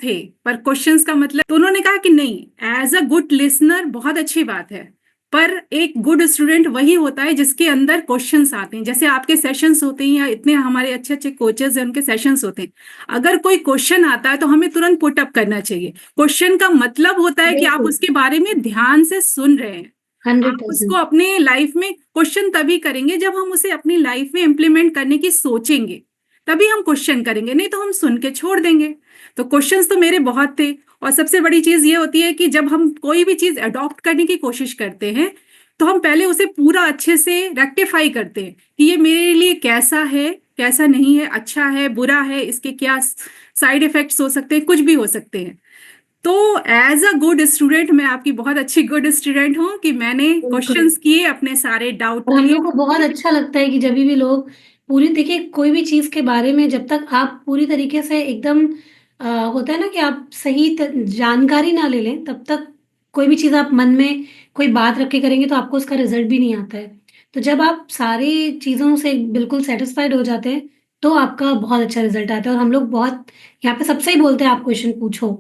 थे, पर क्वेश्चंस का मतलब, तो उन्होंने कहा कि नहीं, एज अ गुड लिसनर बहुत अच्छी बात है, पर एक गुड स्टूडेंट वही होता है जिसके अंदर क्वेश्चंस आते हैं। जैसे आपके सेशंस होते हैं या इतने हमारे अच्छे अच्छे कोचेस हैं उनके सेशंस होते हैं, अगर कोई क्वेश्चन आता है तो हमें तुरंत पुट अप करना चाहिए। क्वेश्चन का मतलब होता है कि आप बिल्कुल। उसके बारे में ध्यान से सुन रहे हैं। हंड्रेड आप उसको परसेंट अपने लाइफ में क्वेश्चन तभी करेंगे जब हम उसे अपनी लाइफ में इम्प्लीमेंट करने की सोचेंगे, तभी हम क्वेश्चन करेंगे, नहीं तो हम सुन के छोड़ देंगे। तो क्वेश्चंस तो मेरे बहुत थे। और सबसे बड़ी चीज ये होती है कि जब हम कोई भी चीज अडॉप्ट करने की कोशिश करते हैं तो हम पहले उसे पूरा अच्छे से रेक्टिफाई करते हैं कि ये मेरे लिए कैसा है, कैसा नहीं है, अच्छा है, बुरा है, इसके क्या साइड इफेक्ट्स हो सकते हैं, कुछ भी हो सकते हैं। तो एज अ गुड स्टूडेंट, मैं आपकी बहुत अच्छी गुड स्टूडेंट हूँ कि मैंने बिल्कुल। क्वेश्चंस किए, अपने सारे डाउट और हम लोग क्लियर को बहुत किए। अच्छा लगता है कि जब भी लोग पूरी देखिए कोई भी चीज़ के बारे में जब तक आप पूरी तरीके से एकदम होता है ना कि आप सही जानकारी ना ले लें तब तक कोई भी चीज़ आप मन में कोई बात रख के करेंगे तो आपको उसका रिजल्ट भी नहीं आता है। तो जब आप सारी चीज़ों से बिल्कुल सेटिस्फाइड हो जाते हैं तो आपका बहुत अच्छा रिजल्ट आता है। और हम लोग बहुत यहाँ पे सबसे ही बोलते हैं आप क्वेश्चन पूछो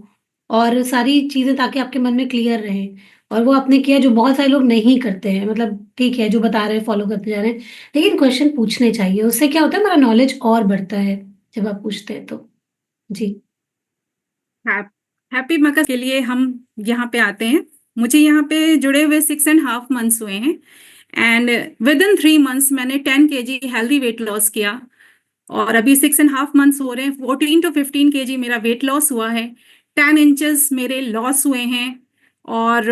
और सारी चीज़ें ताकि आपके मन में क्लियर रहे। और वो आपने किया जो बहुत सारे लोग नहीं करते हैं, मतलब ठीक है जो बता रहे हैं फॉलो करते जा रहे हैं, लेकिन क्वेश्चन पूछने चाहिए। उससे क्या होता है हमारा नॉलेज और बढ़ता है जब आप पूछते हैं तो। जी। हैप्पी मकर के लिए हम यहाँ पे आते हैं। मुझे यहाँ पे जुड़े हुए 6.5 मंथ्स हुए हैं, एंड विद इन 3 मंथ्स मैंने 10 kg हेल्दी वेट लॉस किया। और अभी 6.5 मंथ्स हो रहे हैं, 14 to 15 kg मेरा वेट लॉस हुआ है, 10 इंचेस मेरे लॉस हुए हैं। और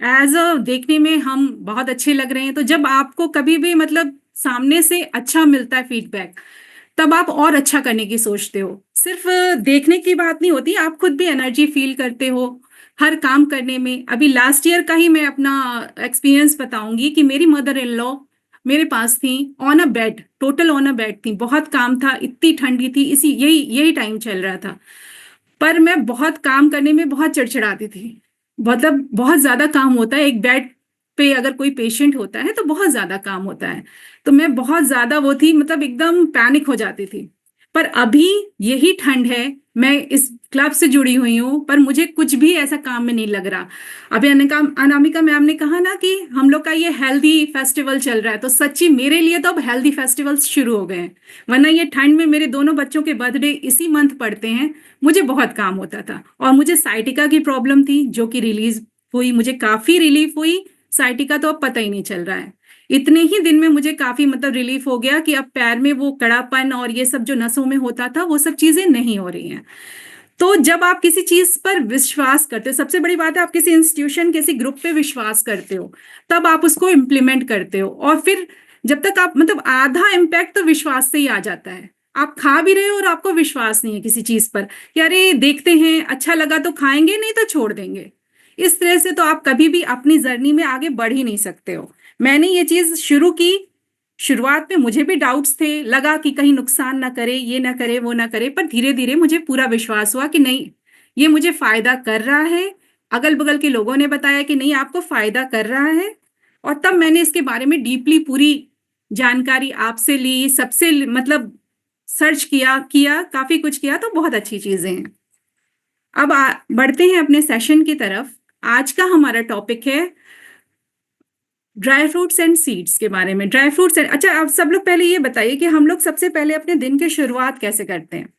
एज अ देखने में हम बहुत अच्छे लग रहे हैं। तो जब आपको कभी भी मतलब सामने से अच्छा मिलता है फीडबैक, तब आप और अच्छा करने की सोचते हो। सिर्फ देखने की बात नहीं होती, आप खुद भी एनर्जी फील करते हो हर काम करने में। अभी लास्ट ईयर का ही मैं अपना एक्सपीरियंस बताऊंगी कि मेरी मदर इन लॉ मेरे पास थी, on a bed, total on a bed थी, बहुत काम था, इतनी ठंडी थी, इसी यही यही टाइम चल रहा था। पर मैं बहुत काम करने में बहुत चिड़चिड़ाती थी। मतलब बहुत ज्यादा काम होता है एक बेड पे, अगर कोई पेशेंट होता है तो बहुत ज्यादा काम होता है। तो मैं बहुत ज्यादा वो थी, मतलब एकदम पैनिक हो जाती थी। पर अभी यही ठंड है, मैं इस क्लब से जुड़ी हुई हूँ, पर मुझे कुछ भी ऐसा काम में नहीं लग रहा। अभी अनामिका मैम ने कहा ना कि हम लोग का ये हेल्दी फेस्टिवल चल रहा है, तो सच्ची मेरे लिए तो अब हेल्दी फेस्टिवल्स शुरू हो गए हैं। वरना ये ठंड में मेरे दोनों बच्चों के बर्थडे इसी मंथ पड़ते हैं, मुझे बहुत काम होता था। और मुझे साइटिका की प्रॉब्लम थी जो कि रिलीज हुई, मुझे काफी रिलीफ हुई। साइटिका तो अब पता ही नहीं चल रहा है। इतने ही दिन में मुझे काफी मतलब रिलीफ हो गया कि अब पैर में वो कड़ापन और ये सब जो नसों में होता था वो सब चीजें नहीं हो रही हैं। तो जब आप किसी चीज पर विश्वास करते हो, सबसे बड़ी बात है आप किसी इंस्टीट्यूशन, किसी ग्रुप पे विश्वास करते हो, तब आप उसको इम्प्लीमेंट करते हो। और फिर जब तक आप मतलब आधा इम्पैक्ट तो विश्वास से ही आ जाता है। आप खा भी रहे हो और आपको विश्वास नहीं है किसी चीज पर कि अरे देखते हैं, अच्छा लगा तो खाएंगे, नहीं तो छोड़ देंगे। इस तरह से तो आप कभी भी अपनी जर्नी में आगे बढ़ ही नहीं सकते हो। मैंने ये चीज शुरू की, शुरुआत में मुझे भी डाउट्स थे, लगा कि कहीं नुकसान ना करे, ये ना करे, वो ना करे, पर धीरे धीरे मुझे पूरा विश्वास हुआ कि नहीं, ये मुझे फायदा कर रहा है। अगल बगल के लोगों ने बताया कि नहीं आपको फायदा कर रहा है। और तब मैंने इसके बारे में डीपली पूरी जानकारी आपसे ली, सबसे मतलब सर्च किया किया काफी कुछ किया, तो बहुत अच्छी चीजें हैं। अब बढ़ते हैं अपने सेशन की तरफ। आज का हमारा टॉपिक है ड्राई फ्रूट्स एंड सीड्स के बारे में। ड्राई फ्रूट्स एंड, अच्छा आप सब लोग पहले ये बताइए कि हम लोग सबसे पहले अपने दिन की शुरुआत कैसे करते हैं।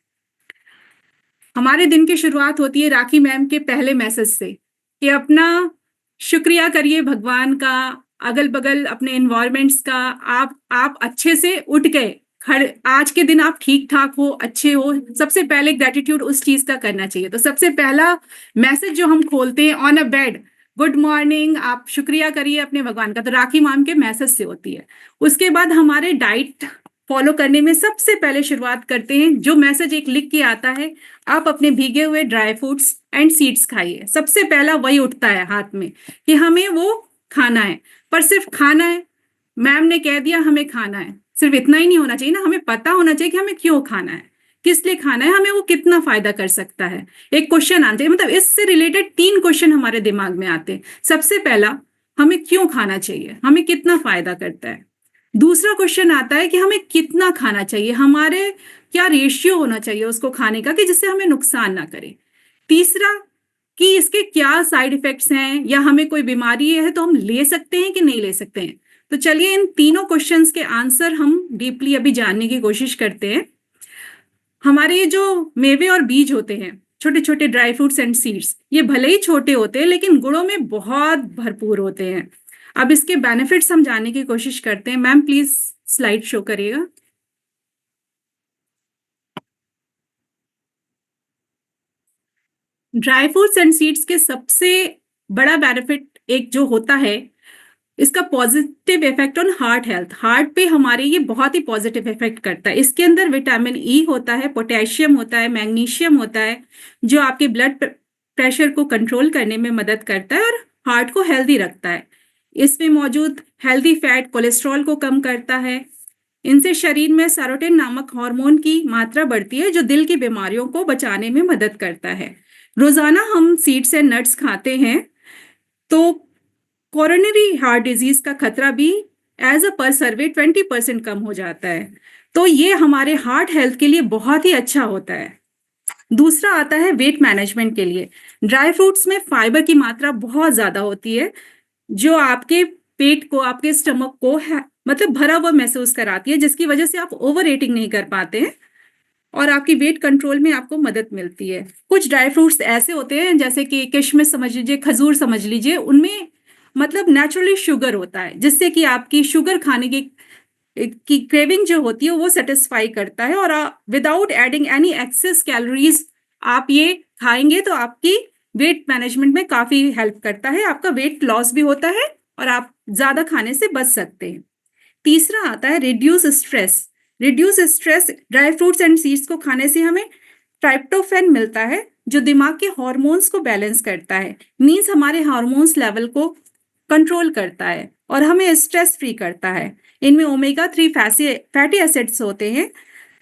हमारे दिन की शुरुआत होती है राखी मैम के पहले मैसेज से कि अपना शुक्रिया करिए भगवान का, अगल बगल अपने एनवायरमेंट्स का। आप अच्छे से उठ गए, खड़े, आज के दिन आप ठीक ठाक हो, अच्छे हो, सबसे पहले ग्रेटिट्यूड उस चीज का करना चाहिए। तो सबसे पहला मैसेज जो हम खोलते हैं on a bed, good morning, आप शुक्रिया करिए अपने भगवान का, तो राखी मैम के मैसेज से होती है। उसके बाद हमारे डाइट फॉलो करने में सबसे पहले शुरुआत करते हैं, जो मैसेज एक लिख के आता है, आप अपने भीगे हुए ड्राई फ्रूट्स एंड सीड्स खाइए। सबसे पहला वही उठता है हाथ में कि हमें वो खाना है। पर सिर्फ खाना है, मैम ने कह दिया हमें खाना है, सिर्फ इतना ही नहीं होना चाहिए ना, हमें पता होना चाहिए कि हमें क्यों खाना है, किस लिए खाना है, हमें वो कितना फायदा कर सकता है। एक क्वेश्चन आते हैं, मतलब इससे रिलेटेड 3 क्वेश्चन हमारे दिमाग में आते हैं। सबसे पहला, हमें क्यों खाना चाहिए, हमें कितना फायदा करता है। दूसरा क्वेश्चन आता है कि हमें कितना खाना चाहिए, हमारे क्या रेशियो होना चाहिए उसको खाने का कि जिससे हमें नुकसान ना करे। तीसरा कि इसके क्या साइड इफेक्ट्स हैं या हमें कोई बीमारी है तो हम ले सकते हैं कि नहीं ले सकते हैं। तो चलिए इन तीनों क्वेश्चंस के आंसर हम डीपली अभी जानने की कोशिश करते हैं। हमारे ये जो मेवे और बीज होते हैं, छोटे छोटे ड्राई फ्रूट्स एंड सीड्स, ये भले ही छोटे होते हैं लेकिन गुणों में बहुत भरपूर होते हैं। अब इसके बेनिफिट्स हम जानने की कोशिश करते हैं। मैम प्लीज स्लाइड शो करिएगा। ड्राई फ्रूट्स एंड सीड्स के सबसे बड़ा बेनिफिट एक जो होता है, इसका positive effect on heart health. Heart पे हमारे ये बहुत ही पॉजिटिव इफेक्ट करता है। इसके अंदर विटामिन ई होता है, पोटेशियम होता है, मैग्नीशियम होता है, जो आपके ब्लड प्रेशर को कंट्रोल करने में मदद करता है और हार्ट को हेल्दी रखता है। इसमें मौजूद हेल्दी फैट कोलेस्ट्रॉल को कम करता है। इनसे शरीर में सेरोटोनिन नामक हार्मोन की मात्रा बढ़ती है, जो दिल की बीमारियों को बचाने में मदद करता है। रोजाना हम सीड्स एंड नट्स खाते हैं तो कोरोनरी हार्ट डिजीज का खतरा भी एज अ पर सर्वे 20% कम हो जाता है। तो ये हमारे हार्ट हेल्थ के लिए बहुत ही अच्छा होता है। दूसरा आता है वेट मैनेजमेंट के लिए। ड्राई फ्रूट्स में फाइबर की मात्रा बहुत ज्यादा होती है, जो आपके पेट को, आपके स्टमक को मतलब भरा हुआ महसूस कराती है, जिसकी वजह से आप ओवर ईटिंग नहीं कर पाते हैं और आपकी वेट कंट्रोल में आपको मदद मिलती है। कुछ ड्राई फ्रूट्स ऐसे होते हैं जैसे कि किशमिश समझ लीजिए, खजूर समझ लीजिए, उनमें मतलब नेचुरली शुगर होता है, जिससे कि आपकी शुगर खाने की क्रेविंग जो होती है वो सेटिस्फाई करता है, और without adding any excess calories आप ये खाएंगे तो आपकी वेट मैनेजमेंट में काफी हेल्प करता है। आपका वेट लॉस भी होता है और आप ज्यादा खाने से बच सकते हैं। तीसरा आता है reduce stress. Reduce stress, dry fruits and seeds को खाने से हमें ट्राइप्टोफैन मिलता है, जो दिमाग के हार्मोन्स को बैलेंस करता है। मींस हमारे हार्मोन्स लेवल को कंट्रोल करता है और हमें स्ट्रेस फ्री करता है। इनमें ओमेगा 3 फैटी एसिड्स होते हैं,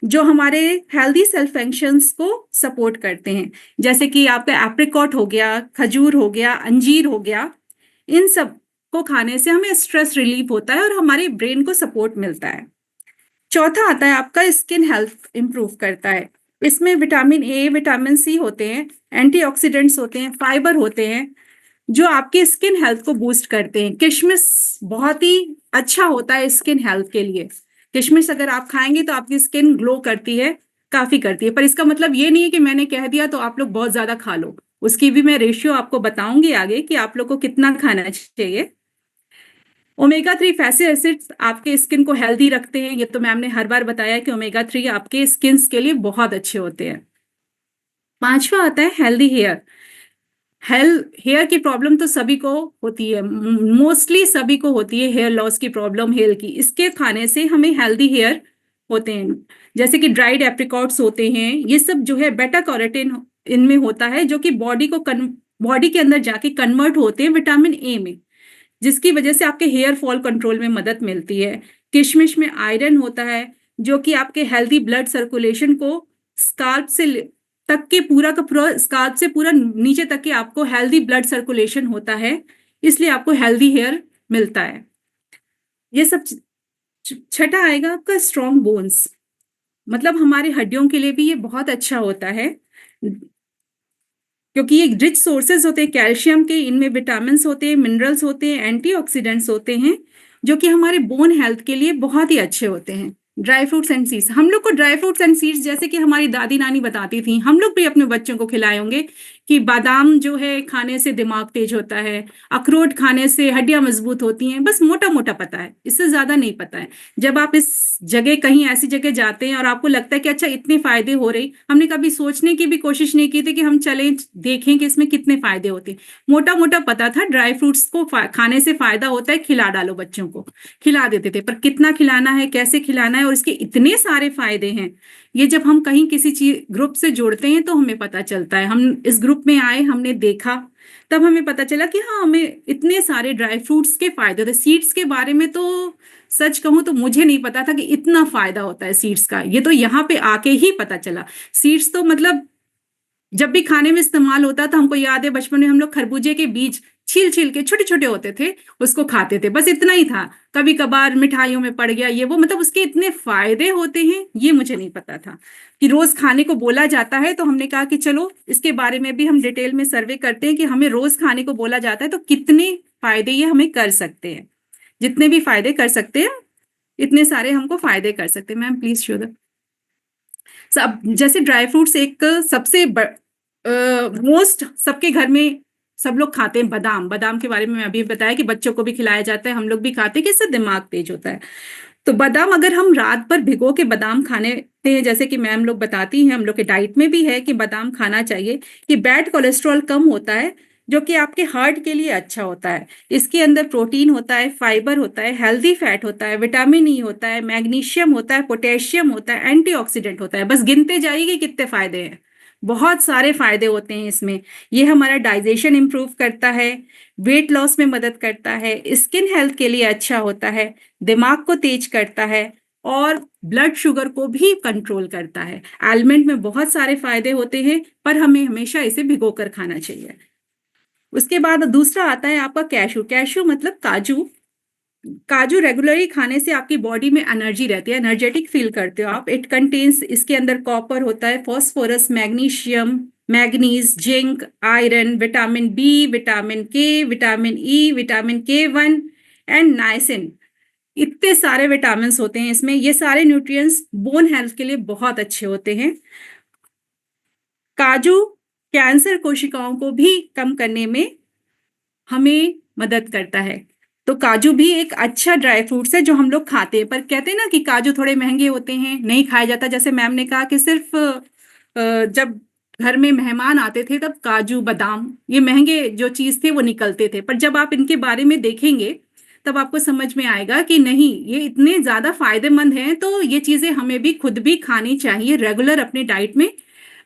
जो हमारे हेल्दी सेल फंक्शंस को सपोर्ट करते हैं, जैसे कि आपका एप्रिकॉट हो गया, खजूर हो गया, अंजीर हो गया। इन सब को खाने से हमें स्ट्रेस रिलीफ होता है और हमारे ब्रेन को सपोर्ट मिलता है। चौथा आता है आपका स्किन हेल्थ इंप्रूव करता है। इसमें विटामिन ए, विटामिन सी होते हैं, एंटीऑक्सीडेंट्स होते हैं, फाइबर होते हैं, जो आपकी स्किन हेल्थ को बूस्ट करते हैं। किशमिश बहुत ही अच्छा होता है स्किन हेल्थ के लिए। किशमिश अगर आप खाएंगे तो आपकी स्किन ग्लो करती है, काफी करती है। पर इसका मतलब ये नहीं है कि मैंने कह दिया तो आप लोग बहुत ज्यादा खा लो। उसकी भी मैं रेशियो आपको बताऊंगी आगे कि आप लोग को कितना खाना चाहिए। ओमेगा 3 फैटी एसिड्स आपके स्किन को हेल्दी रखते हैं। ये तो मैम ने हर बार बताया कि ओमेगा 3 आपके स्किन के लिए बहुत अच्छे होते हैं। पांचवा आता है हेल्दी हेयर। हेयर की प्रॉब्लम तो सभी को होती है, मोस्टली सभी को होती है हेयर लॉस की प्रॉब्लम हेयर की। इसके खाने से हमें हेल्दी हेयर होते हैं, जैसे कि ड्राइड एप्रिकॉट्स होते हैं। ये सब जो है बेटा कैरोटीन इनमें होता है, जो कि बॉडी के अंदर जाके कन्वर्ट होते हैं विटामिन ए में, जिसकी वजह से आपके हेयर फॉल कंट्रोल में मदद मिलती है। किशमिश में आयरन होता है, जो कि आपके हेल्दी ब्लड सर्कुलेशन को स्काल्प से तक के पूरा का पूरा, स्काल्प से पूरा नीचे तक के आपको हेल्दी ब्लड सर्कुलेशन होता है, इसलिए आपको हेल्दी हेयर मिलता है। ये सब छठा आएगा आपका स्ट्रॉन्ग बोन्स। मतलब हमारे हड्डियों के लिए भी ये बहुत अच्छा होता है, क्योंकि ये रिच सोर्सेज होते हैं कैल्शियम के। इनमें विटामिन्स होते हैं, मिनरल्स होते हैं, एंटीऑक्सीडेंट्स होते हैं, जो कि हमारे बोन हेल्थ के लिए बहुत ही अच्छे होते हैं। ड्राई फ्रूट्स एंड सीड्स, हम लोग को ड्राई फ्रूट्स एंड सीड्स जैसे कि हमारी दादी नानी बताती थी, हम लोग भी अपने बच्चों को खिलाए होंगे कि बादाम जो है खाने से दिमाग तेज होता है, अखरोट खाने से हड्डियां मजबूत होती हैं। बस मोटा मोटा पता है, इससे ज्यादा नहीं पता है। जब आप इस जगह, कहीं ऐसी जगह जाते हैं और आपको लगता है कि अच्छा इतने फायदे हो रहे, हमने कभी सोचने की भी कोशिश नहीं की थी कि हम चलें देखें कि इसमें कितने फायदे होते हैं। मोटा मोटा पता था ड्राई फ्रूट्स को खाने से फायदा होता है, खिला डालो बच्चों को, खिला देते थे। पर कितना खिलाना है, कैसे खिलाना है, और इसके इतने सारे फायदे हैं, ये जब हम कहीं किसी चीज ग्रुप से जुड़ते हैं तो हमें पता चलता है। हम इस ग्रुप में आए, हमने देखा, तब हमें पता चला कि हाँ, हमें इतने सारे ड्राई फ्रूट्स के फायदे होते हैं। सीड्स के बारे में तो सच कहूं तो मुझे नहीं पता था कि इतना फायदा होता है सीड्स का। ये तो यहाँ पे आके ही पता चला। सीड्स तो मतलब जब भी खाने में इस्तेमाल होता था, हमको याद है बचपन में हम लोग खरबूजे के बीज छील छील के, छोटे छोटे होते थे, उसको खाते थे, बस इतना ही था। कभी कभार मिठाइयों में पड़ गया ये वो, मतलब उसके इतने फायदे होते हैं ये मुझे नहीं पता था कि रोज खाने को बोला जाता है। तो हमने कहा कि चलो इसके बारे में भी हम डिटेल में सर्वे करते हैं कि हमें रोज खाने को बोला जाता है तो कितने फायदे ये हमें कर सकते हैं। जितने भी फायदे कर सकते हैं इतने सारे हमको फायदे कर सकते हैं। Ma'am please show the. सब जैसे ड्राई फ्रूट्स एक सबसे मोस्ट सबके घर में सब लोग खाते हैं। बादाम, बादाम के बारे में मैं अभी बताया कि बच्चों को भी खिलाया जाता है, हम लोग भी खाते हैं कि इससे दिमाग तेज होता है। तो बादाम अगर हम रात भर भिगो के बादाम खाने हैं, जैसे कि मैम लोग बताती हैं, हम लोग के डाइट में भी है कि बादाम खाना चाहिए, कि बैड कोलेस्ट्रॉल कम होता है, जो कि आपके हार्ट के लिए अच्छा होता है। इसके अंदर प्रोटीन होता है, फाइबर होता है, हेल्दी फैट होता है, विटामिन ई होता है, मैग्नीशियम होता है, पोटेशियम होता है, एंटीऑक्सीडेंट होता है। बस गिनते जाइए कितने फायदे हैं, बहुत सारे फायदे होते हैं इसमें। ये हमारा डाइजेशन इंप्रूव करता है, वेट लॉस में मदद करता है, स्किन हेल्थ के लिए अच्छा होता है, दिमाग को तेज करता है और ब्लड शुगर को भी कंट्रोल करता है। आलमंड में बहुत सारे फायदे होते हैं, पर हमें हमेशा इसे भिगोकर खाना चाहिए। उसके बाद दूसरा आता है आपका कैशू। कैशू मतलब काजू। काजू रेगुलरली खाने से आपकी बॉडी में एनर्जी रहती है, एनर्जेटिक फील करते हो आप। इट कंटेन्स, इसके अंदर कॉपर होता है, phosphorus, magnesium, manganese, zinc, iron, vitamin B, vitamin K, vitamin E, vitamin K1 and niacin. इतने सारे विटामिन होते हैं इसमें। ये सारे न्यूट्रिएंट्स बोन हेल्थ के लिए बहुत अच्छे होते हैं। काजू कैंसर कोशिकाओं को भी कम करने में हमें मदद करता है। तो काजू भी एक अच्छा ड्राई फ्रूट्स है जो हम लोग खाते हैं, पर कहते हैं ना कि काजू थोड़े महंगे होते हैं, नहीं खाया जाता। जैसे मैम ने कहा कि सिर्फ जब घर में मेहमान आते थे तब काजू बादाम ये महंगे जो चीज थे वो निकलते थे, पर जब आप इनके बारे में देखेंगे तब आपको समझ में आएगा कि नहीं, ये इतने ज्यादा फायदेमंद हैं। तो ये चीजें हमें भी खुद भी खानी चाहिए, रेगुलर अपने डाइट में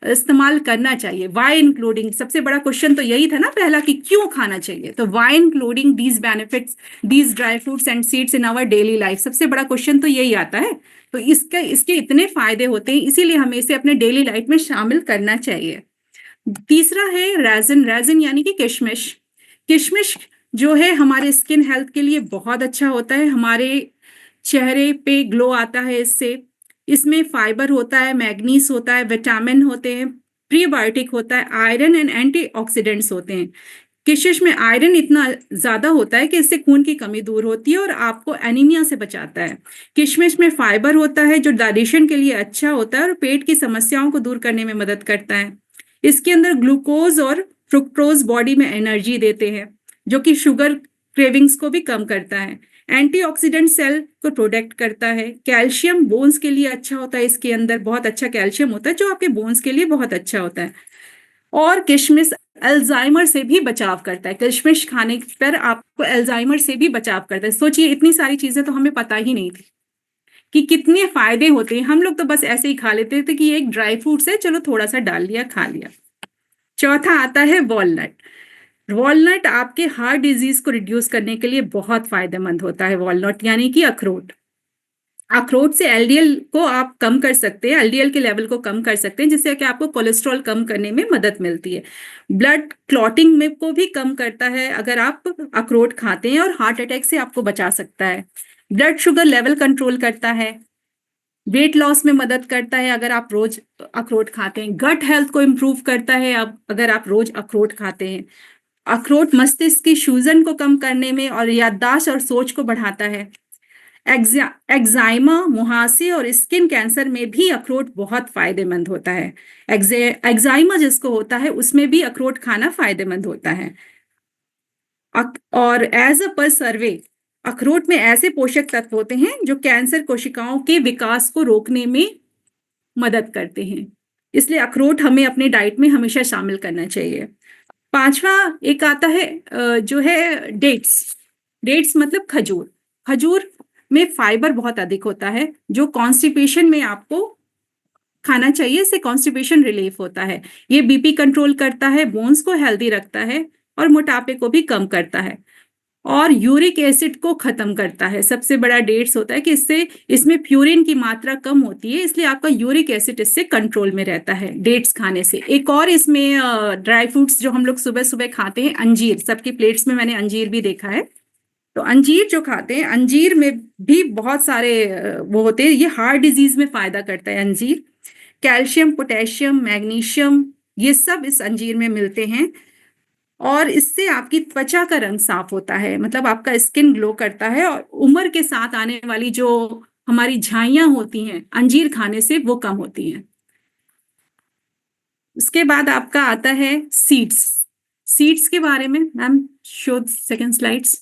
इस्तेमाल करना चाहिए। वाई इंक्लूडिंग, सबसे बड़ा क्वेश्चन तो यही था ना पहला कि क्यों खाना चाहिए, तो why including these benefits these dry fruits and seeds in our daily life, सबसे बड़ा क्वेश्चन तो यही आता है। तो इसके इतने फायदे होते हैं, इसीलिए हमें इसे अपने डेली लाइफ में शामिल करना चाहिए। तीसरा है रेजिन। रेजिन यानी कि किशमिश। किशमिश जो है हमारे स्किन हेल्थ के लिए बहुत अच्छा होता है, हमारे चेहरे पे ग्लो आता है इससे। इसमें फाइबर होता है, मैग्नीज होता है, विटामिन होते हैं, प्रीबायोटिक होता है, आयरन एंड एंटीऑक्सीडेंट्स होते हैं। किशमिश में आयरन इतना ज्यादा होता है कि इससे खून की कमी दूर होती है और आपको एनीमिया से बचाता है। किशमिश में फाइबर होता है जो डाइजेशन के लिए अच्छा होता है और पेट की समस्याओं को दूर करने में मदद करता है। इसके अंदर ग्लूकोज और फ्रुक्टोज बॉडी में एनर्जी देते हैं, जो कि शुगर क्रेविंग्स को भी कम करता है। एंटीऑक्सीडेंट सेल को प्रोटेक्ट करता है। कैल्शियम बोन्स के लिए अच्छा होता है, इसके अंदर बहुत अच्छा कैल्शियम होता है जो आपके बोन्स के लिए बहुत अच्छा होता है। और किशमिश अल्जाइमर से भी बचाव करता है। किशमिश खाने पर आपको अल्जाइमर से भी बचाव करता है। सोचिए, इतनी सारी चीजें तो हमें पता ही नहीं थी कि कितने फायदे होते हैं। हम लोग तो बस ऐसे ही खा लेते थे कि ये एक ड्राई फ्रूट्स है, चलो थोड़ा सा डाल लिया, खा लिया। चौथा आता है वॉलनट। वॉलनट आपके हार्ट डिजीज को रिड्यूस करने के लिए बहुत फायदेमंद होता है। वॉलनट यानी कि अखरोट। अखरोट से एलडीएल को आप कम कर सकते हैं, एलडीएल के लेवल को कम कर सकते हैं, जिससे कि आपको कोलेस्ट्रॉल कम करने में मदद मिलती है। ब्लड क्लॉटिंग में को भी कम करता है अगर आप अखरोट खाते हैं, और हार्ट अटैक से आपको बचा सकता है। ब्लड शुगर लेवल कंट्रोल करता है, वेट लॉस में मदद करता है अगर आप रोज अखरोट खाते हैं। गट हेल्थ को इम्प्रूव करता है अगर आप रोज अखरोट खाते हैं। अखरोट मस्तिष्क की सूजन को कम करने में और याददाश्त और सोच को बढ़ाता है। एक्जाइमा, मुहासे और स्किन कैंसर में भी अखरोट बहुत फायदेमंद होता है। एक्जाइमा जिसको होता है उसमें भी अखरोट खाना फायदेमंद होता है। और एज अ पर सर्वे, अखरोट में ऐसे पोषक तत्व होते हैं जो कैंसर कोशिकाओं के विकास को रोकने में मदद करते हैं। इसलिए अखरोट हमें अपने डाइट में हमेशा शामिल करना चाहिए। पांचवा एक आता है जो है डेट्स। डेट्स मतलब खजूर। खजूर में फाइबर बहुत अधिक होता है जो कॉन्स्टिपेशन में आपको खाना चाहिए, इससे कॉन्स्टिपेशन रिलीफ होता है। ये बीपी कंट्रोल करता है, बोन्स को हेल्दी रखता है और मोटापे को भी कम करता है। और यूरिक एसिड को खत्म करता है। सबसे बड़ा डेट्स होता है कि इसमें प्यूरिन की मात्रा कम होती है, इसलिए आपका यूरिक एसिड इससे कंट्रोल में रहता है डेट्स खाने से। एक और इसमें ड्राई फ्रूट्स जो हम लोग सुबह सुबह खाते हैं, अंजीर, सबकी प्लेट्स में मैंने अंजीर भी देखा है। तो अंजीर जो खाते हैं, अंजीर में भी बहुत सारे वो होते हैं, ये हार्ट डिजीज में फायदा करता है अंजीर। कैल्शियम, पोटेशियम, मैग्नीशियम, ये सब इस अंजीर में मिलते हैं। और इससे आपकी त्वचा का रंग साफ होता है, मतलब आपका स्किन ग्लो करता है, और उम्र के साथ आने वाली जो हमारी झाइयां होती हैं अंजीर खाने से वो कम होती हैं। उसके बाद आपका आता है सीड्स। सीड्स के बारे में मैम, शो सेकंड स्लाइड्स।